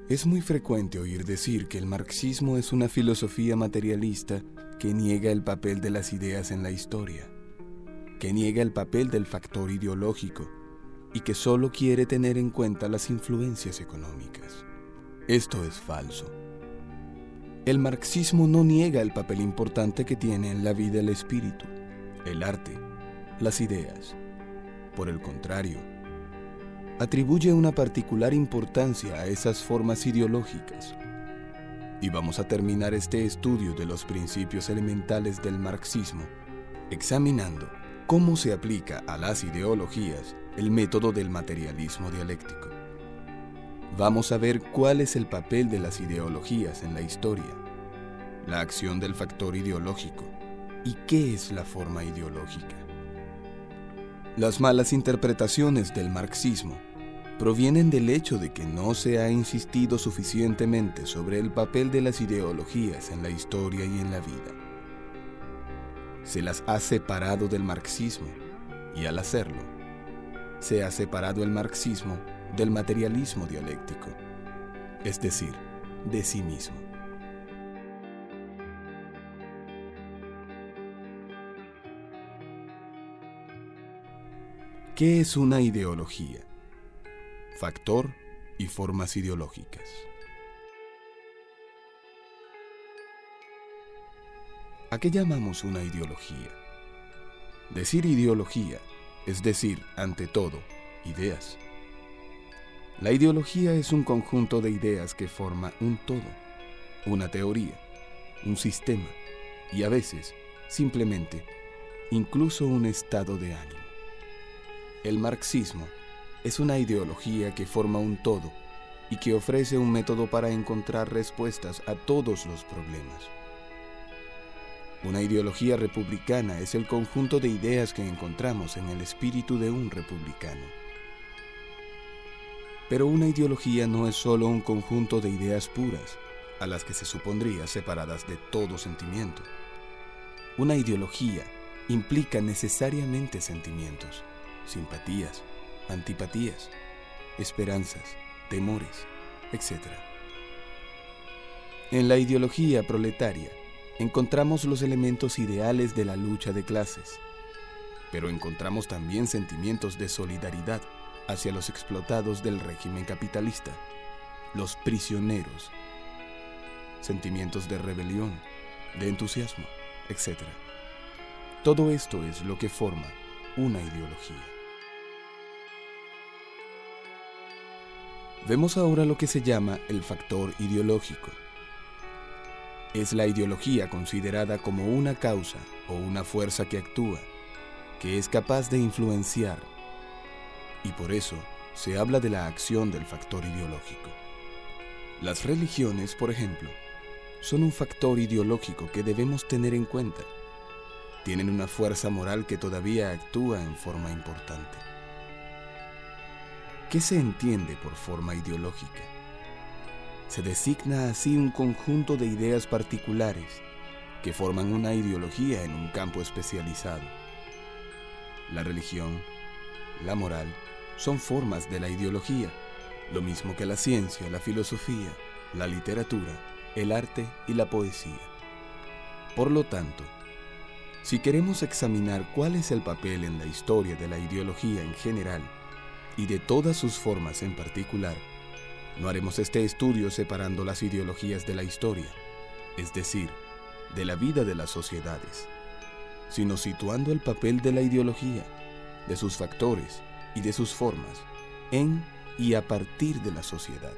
Es muy frecuente oír decir que el marxismo es una filosofía materialista que niega el papel de las ideas en la historia, que niega el papel del factor ideológico y que solo quiere tener en cuenta las influencias económicas. Esto es falso. El marxismo no niega el papel importante que tiene en la vida el espíritu, el arte, las ideas. Por el contrario, atribuye una particular importancia a esas formas ideológicas. Y vamos a terminar este estudio de los principios elementales del marxismo examinando cómo se aplica a las ideologías el método del materialismo dialéctico. Vamos a ver cuál es el papel de las ideologías en la historia, la acción del factor ideológico y qué es la forma ideológica. Las malas interpretaciones del marxismo provienen del hecho de que no se ha insistido suficientemente sobre el papel de las ideologías en la historia y en la vida. Se las ha separado del marxismo y al hacerlo, se ha separado el marxismo del materialismo dialéctico, es decir, de sí mismo. ¿Qué es una ideología? Factor y formas ideológicas. ¿A qué llamamos una ideología? Decir ideología es decir, ante todo, ideas. La ideología es un conjunto de ideas que forma un todo, una teoría, un sistema y a veces, simplemente, incluso un estado de ánimo. El marxismo es una ideología que forma un todo y que ofrece un método para encontrar respuestas a todos los problemas. Una ideología republicana es el conjunto de ideas que encontramos en el espíritu de un republicano. Pero una ideología no es solo un conjunto de ideas puras, a las que se supondría separadas de todo sentimiento. Una ideología implica necesariamente sentimientos, simpatías, antipatías, esperanzas, temores, etc. En la ideología proletaria encontramos los elementos ideales de la lucha de clases, pero encontramos también sentimientos de solidaridad hacia los explotados del régimen capitalista, los prisioneros, sentimientos de rebelión, de entusiasmo, etc. Todo esto es lo que forma una ideología. Vemos ahora lo que se llama el factor ideológico. Es la ideología considerada como una causa o una fuerza que actúa, que es capaz de influenciar, y por eso se habla de la acción del factor ideológico. Las religiones, por ejemplo, son un factor ideológico que debemos tener en cuenta. Tienen una fuerza moral que todavía actúa en forma importante. ¿Qué se entiende por forma ideológica? Se designa así un conjunto de ideas particulares que forman una ideología en un campo especializado. La religión, la moral, son formas de la ideología, lo mismo que la ciencia, la filosofía, la literatura, el arte y la poesía. Por lo tanto, si queremos examinar cuál es el papel en la historia de la ideología en general y de todas sus formas en particular, no haremos este estudio separando las ideologías de la historia, es decir, de la vida de las sociedades, sino situando el papel de la ideología, de sus factores y de sus formas, en y a partir de la sociedad.